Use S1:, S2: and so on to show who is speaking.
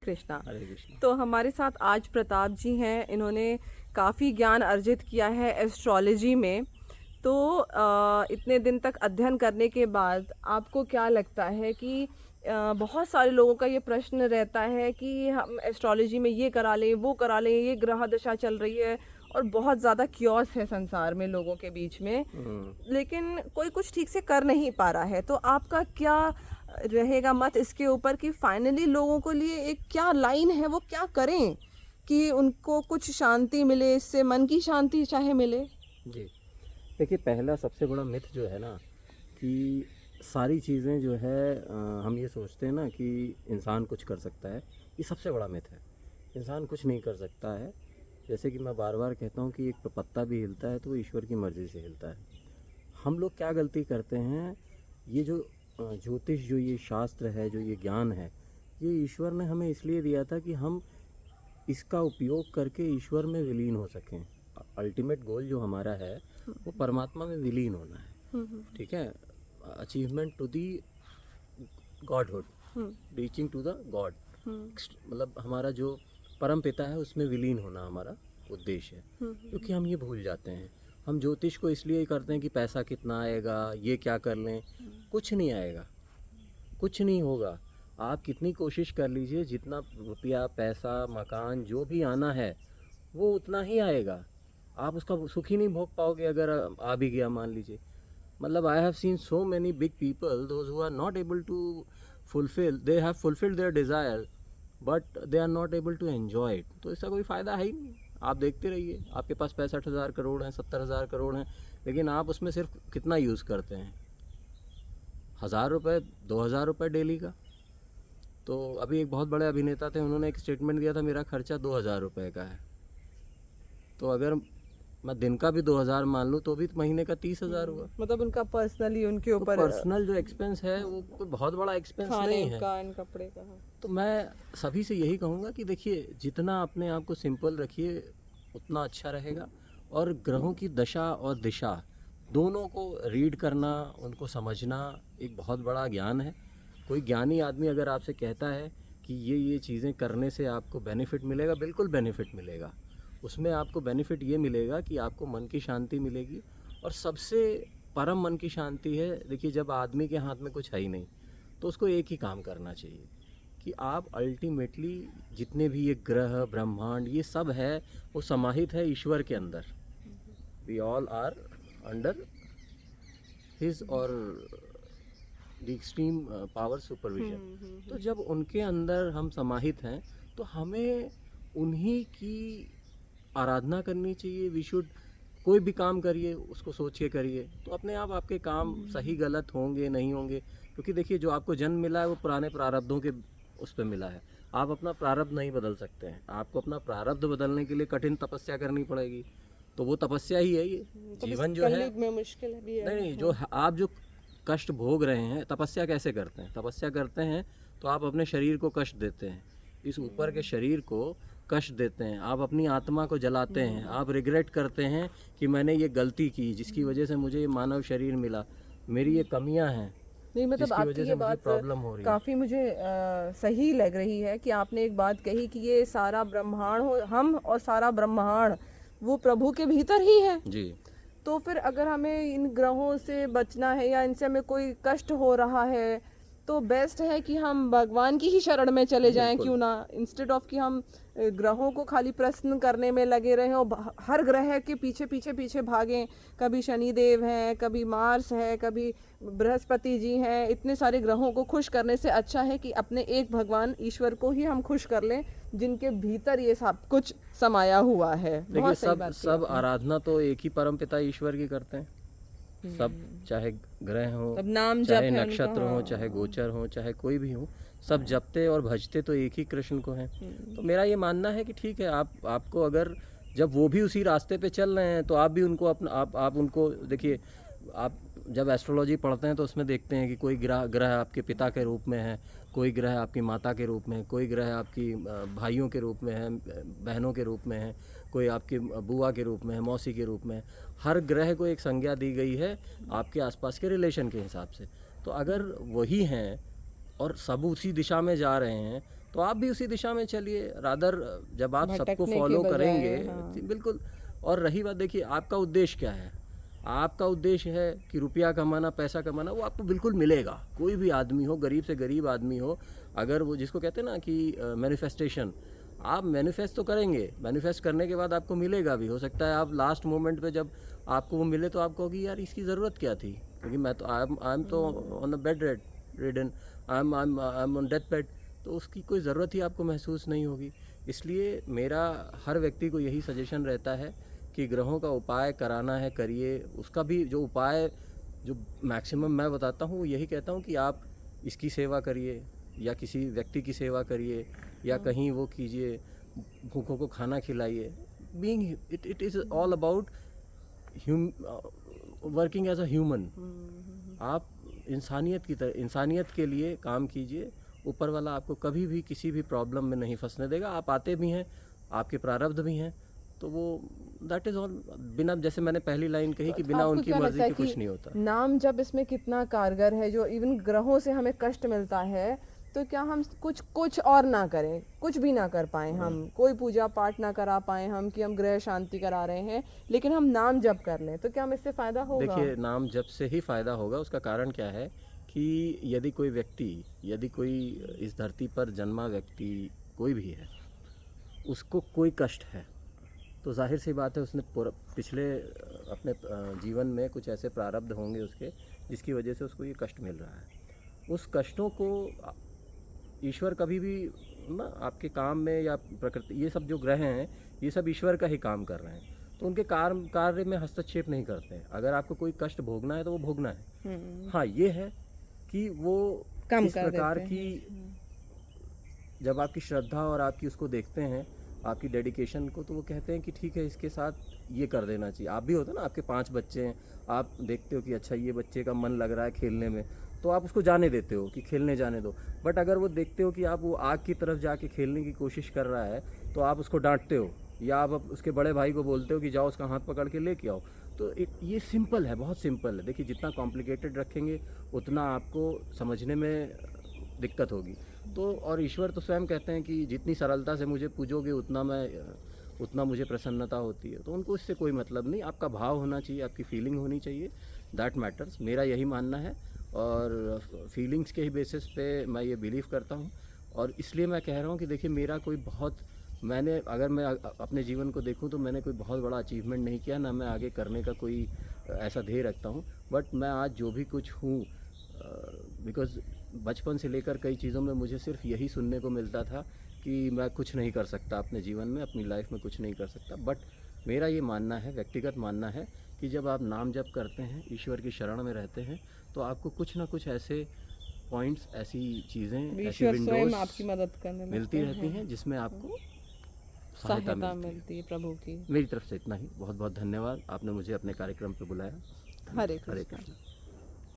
S1: कृष्णा।
S2: हरे कृष्णा।
S1: तो हमारे साथ आज प्रताप जी हैं। इन्होंने काफ़ी ज्ञान अर्जित किया है एस्ट्रोलॉजी में। तो इतने दिन तक अध्ययन करने के बाद आपको क्या लगता है कि बहुत सारे लोगों का ये प्रश्न रहता है कि हम एस्ट्रोलॉजी में ये करा लें, वो करा लें, ये ग्रह दशा चल रही है और बहुत ज़्यादा क्योस है संसार में लोगों के बीच में, लेकिन कोई कुछ ठीक से कर नहीं पा रहा है। तो आपका क्या रहेगा मत इसके ऊपर कि फाइनली लोगों को लिए एक क्या लाइन है, वो क्या करें कि उनको कुछ शांति मिले, इससे मन की शांति चाहे मिले?
S2: जी, देखिए पहला सबसे बड़ा मिथ जो है ना कि सारी चीज़ें जो है हम ये सोचते हैं ना कि इंसान कुछ कर सकता है। ये सबसे बड़ा मिथ है। इंसान कुछ नहीं कर सकता है। जैसे कि मैं बार बार कहता हूँ कि एक पत्ता भी हिलता है तो वो ईश्वर की मर्ज़ी से हिलता है। हम लोग क्या गलती करते हैं, ये जो ज्योतिष, जो ये शास्त्र है, जो ये ज्ञान है, ये ईश्वर ने हमें इसलिए दिया था कि हम इसका उपयोग करके ईश्वर में विलीन हो सकें। अल्टीमेट गोल जो हमारा है वो परमात्मा में विलीन होना है। ठीक है, achievement to the godhood, reaching to the god, मतलब हमारा जो परम पिता है उसमें विलीन होना हमारा उद्देश्य है। क्योंकि हम ये भूल जाते हैं। हम ज्योतिष को इसलिए ही करते हैं कि पैसा कितना आएगा, ये क्या कर लें। कुछ नहीं आएगा, कुछ नहीं होगा। आप कितनी कोशिश कर लीजिए, जितना रुपया, पैसा, मकान जो भी आना है वो उतना ही आएगा। आप उसका सुख ही नहीं भोग पाओगे अगर आ भी गया मान लीजिए। मतलब I have seen so many big people, those who are not able to fulfil, they have fulfilled their desire but they are not able to enjoy it. तो इसका कोई फ़ायदा है ही नहीं। आप देखते रहिए, आपके पास 65,000 करोड़ हैं, 70,000 करोड़ हैं, लेकिन आप उसमें सिर्फ कितना यूज़ करते हैं? 1,000 रुपये, 2,000 रुपये डेली का। तो अभी एक बहुत बड़े अभिनेता थे, उन्होंने एक स्टेटमेंट दिया था, मेरा खर्चा 2,000 रुपये का है। तो अगर मैं दिन का भी 2,000 मान लूँ तो भी महीने का 30,000 हुआ।
S1: मतलब उनका पर्सनली उनके
S2: तो
S1: ऊपर
S2: पर्सनल जो एक्सपेंस है वो कोई बहुत बड़ा एक्सपेंस नहीं है।
S1: का एंड कपड़े का।
S2: तो मैं सभी से यही कहूँगा कि देखिए, जितना अपने आप को सिंपल रखिए उतना अच्छा रहेगा। और ग्रहों की दशा और दिशा दोनों को रीड करना, उनको समझना एक बहुत बड़ा ज्ञान है। कोई ज्ञानी आदमी अगर आपसे कहता है कि ये चीज़ें करने से आपको बेनिफिट मिलेगा, बिल्कुल बेनिफिट मिलेगा। उसमें आपको बेनिफिट ये मिलेगा कि आपको मन की शांति मिलेगी। और सबसे परम मन की शांति है, देखिए जब आदमी के हाथ में कुछ है ही नहीं तो उसको एक ही काम करना चाहिए कि आप अल्टीमेटली जितने भी ये ग्रह, ब्रह्मांड, ये सब है वो समाहित है ईश्वर के अंदर। We all are under his और द एक्सट्रीम पावर सुपरविजन। तो जब उनके अंदर हम समाहित हैं तो हमें उन्हीं की आराधना करनी चाहिए। वी शुड, कोई भी काम करिए उसको सोच के करिए, तो अपने आप आपके काम सही गलत होंगे, नहीं होंगे। क्योंकि देखिए, जो आपको जन्म मिला है वो पुराने प्रारब्धों के उस पर मिला है। आप अपना प्रारब्ध नहीं बदल सकते हैं। आपको अपना प्रारब्ध बदलने के लिए कठिन तपस्या करनी पड़ेगी। तो वो तपस्या ही है ये जीवन जो है।
S1: में मुश्किल भी है।
S2: नहीं, जो आप जो कष्ट भोग रहे हैं, तपस्या कैसे करते हैं? तपस्या करते हैं तो आप अपने शरीर को कष्ट देते हैं, इस ऊपर के शरीर को कष्ट देते हैं, आप अपनी आत्मा को जलाते हैं, आप रिग्रेट करते हैं कि मैंने ये गलती की जिसकी वजह से मुझे ये मानव शरीर मिला, मेरी ये कमियां हैं
S1: नहीं, मतलब
S2: जिसकी
S1: आपकी
S2: वजह
S1: ये
S2: से मुझे
S1: बात
S2: प्रॉब्लम हो रही है।
S1: काफ़ी मुझे सही लग रही है कि आपने एक बात कही कि ये सारा ब्रह्मांड हो हम, और सारा ब्रह्मांड वो प्रभु के भीतर ही है।
S2: जी,
S1: तो फिर अगर हमें इन ग्रहों से बचना है या इनसे हमें कोई कष्ट हो रहा है तो बेस्ट है कि हम भगवान की ही शरण में चले जाएं,
S2: बिल्कुल।
S1: क्यों ना, इंस्टेड ऑफ कि हम ग्रहों को खाली प्रश्न करने में लगे रहें और हर ग्रह के पीछे पीछे पीछे भागें। कभी शनिदेव हैं, कभी मार्स है, कभी बृहस्पति जी हैं। इतने सारे ग्रहों को खुश करने से अच्छा है कि अपने एक भगवान ईश्वर को ही हम खुश कर लें, जिनके भीतर ये सब कुछ समाया हुआ है।
S2: देखिए,
S1: बहुत सही बात
S2: सब आराधना तो एक ही परम पिता ईश्वर की करते हैं। सब, चाहे ग्रह हो,
S1: अब नाम जप
S2: चाहे
S1: है
S2: नक्षत्र
S1: उनका,
S2: हो, चाहे गोचर हो, चाहे कोई भी हो, सब जपते और भजते तो एक ही कृष्ण को हैं। तो मेरा ये मानना है कि ठीक है, आपको अगर जब वो भी उसी रास्ते पे चल रहे हैं तो आप भी उनको अपना आप उनको देखिए। आप जब एस्ट्रोलॉजी पढ़ते हैं तो उसमें देखते हैं कि कोई ग्रह आपके पिता के रूप में है, कोई ग्रह आपकी माता के रूप में है, कोई ग्रह आपकी भाइयों के रूप में है, बहनों के रूप में है, कोई आपकी बुआ के रूप में है, मौसी के रूप में है। हर ग्रह को एक संज्ञा दी गई है आपके आसपास के रिलेशन के हिसाब से। तो अगर वही हैं और सब उसी दिशा में जा रहे हैं तो आप भी उसी दिशा में चलिए। रादर जब आप सबको
S1: भटकने के
S2: फॉलो
S1: बजाय,
S2: करेंगे,
S1: हाँ।
S2: बिल्कुल। और रही बात, देखिए आपका उद्देश्य क्या है। आपका उद्देश्य है कि रुपया कमाना, पैसा कमाना, वो आपको बिल्कुल मिलेगा। कोई भी आदमी हो, गरीब से गरीब आदमी हो, अगर वो जिसको कहते हैं ना कि मैनिफेस्टेशन, आप मैनिफेस्ट तो करेंगे, मैनिफेस्ट करने के बाद आपको मिलेगा भी। हो सकता है आप लास्ट मोमेंट पे जब आपको वो मिले तो आप कहोगे यार इसकी ज़रूरत क्या थी, क्योंकि मैं तो आई एम तो on the bed ridden, I am on death bed, तो उसकी कोई ज़रूरत ही आपको महसूस नहीं होगी। इसलिए मेरा हर व्यक्ति को यही सजेशन रहता है कि ग्रहों का उपाय कराना है, करिए। उसका भी जो उपाय जो मैक्सिमम मैं बताता हूँ, वो यही कहता हूँ कि आप इसकी सेवा करिए, या किसी व्यक्ति की सेवा करिए, या कहीं वो कीजिए, भूखों को खाना खिलाइए। Being it is all about working as a human. आप इंसानियत के लिए काम कीजिए। ऊपर वाला आपको कभी भी किसी भी प्रॉब्लम में नहीं फंसने देगा। आप आते भी हैं, आपके प्रारब्ध भी हैं, तो वो दैट इज़ ऑल। बिना, जैसे मैंने पहली लाइन कही कि बिना
S1: आपको
S2: उनकी
S1: क्या
S2: मर्जी
S1: लगता है
S2: के
S1: कि
S2: कुछ नहीं होता।
S1: नाम जब इसमें कितना कारगर है, जो इवन ग्रहों से हमें कष्ट मिलता है, तो क्या हम कुछ और ना करें, कुछ भी ना कर पाए, हम कोई पूजा पाठ ना करा पाए हम कि हम ग्रह शांति करा रहे हैं, लेकिन हम नाम जप कर लें, तो क्या हम इससे फायदा होगा?
S2: देखिए, नाम जप से ही फ़ायदा होगा। उसका कारण क्या है कि यदि कोई इस धरती पर जन्मा व्यक्ति कोई भी है, उसको कोई कष्ट है, तो जाहिर सी बात है उसने पिछले अपने जीवन में कुछ ऐसे प्रारब्ध होंगे उसके, जिसकी वजह से उसको ये कष्ट मिल रहा है। उस कष्टों को ईश्वर कभी भी ना आपके काम में, या प्रकृति, ये सब जो ग्रह हैं, ये सब ईश्वर का ही काम कर रहे हैं, तो उनके कार्य में हस्तक्षेप नहीं करते हैं। अगर आपको कोई कष्ट भोगना है तो वो भोगना है। हाँ, ये है कि वो
S1: कम
S2: इस
S1: कर
S2: प्रकार
S1: देते
S2: की, जब आपकी श्रद्धा और आपकी उसको देखते हैं, आपकी डेडिकेशन को, तो वो कहते हैं कि ठीक है, इसके साथ ये कर देना चाहिए। आप भी होता ना, आपके 5 बच्चे हैं, आप देखते हो कि अच्छा ये बच्चे का मन लग रहा है खेलने में, तो आप उसको जाने देते हो कि खेलने जाने दो। बट अगर वो देखते हो कि आप वो आग की तरफ जाके खेलने की कोशिश कर रहा है, तो आप उसको डांटते हो, या आप उसके बड़े भाई को बोलते हो कि जाओ उसका हाथ पकड़ के लेके आओ। तो ये सिंपल है, बहुत सिंपल है। देखिए, जितना कॉम्प्लिकेटेड रखेंगे उतना आपको समझने में दिक्कत होगी। तो और ईश्वर तो स्वयं कहते हैं कि जितनी सरलता से मुझे पूजोगे उतना मुझे प्रसन्नता होती है। तो उनको इससे कोई मतलब नहीं, आपका भाव होना चाहिए, आपकी फीलिंग होनी चाहिए, दैट मैटर्स। मेरा यही मानना है, और फीलिंग्स के ही बेसिस पे मैं ये बिलीव करता हूँ। और इसलिए मैं कह रहा हूँ कि देखिए, मेरा कोई बहुत, अगर मैं अपने जीवन को देखूं तो मैंने कोई बहुत बड़ा अचीवमेंट नहीं किया, ना मैं आगे करने का कोई ऐसा ध्येय रखता हूं। बट मैं आज जो भी कुछ हूं, बिकॉज़ बचपन से लेकर कई चीज़ों में मुझे सिर्फ यही सुनने को मिलता था कि मैं कुछ नहीं कर सकता अपने जीवन में, अपनी लाइफ में कुछ नहीं कर सकता। बट मेरा ये मानना है, व्यक्तिगत मानना है, कि जब आप नाम जप करते हैं, ईश्वर की शरण में रहते हैं, तो आपको कुछ ना कुछ ऐसे पॉइंट्स, ऐसी चीज़ें, ऐसी
S1: ईश्वर स्वयं
S2: विंडोज़
S1: आपकी मदद करने
S2: मिलती
S1: लगते
S2: रहती
S1: हैं,
S2: हैं, जिसमें आपको
S1: सहायता
S2: मिलती है।
S1: मिलती है प्रभु की।
S2: मेरी तरफ से इतना ही। बहुत बहुत धन्यवाद, आपने मुझे अपने कार्यक्रम पे बुलाया।
S1: हरे
S2: हरे
S1: कृष्ण।
S2: कृष्ण।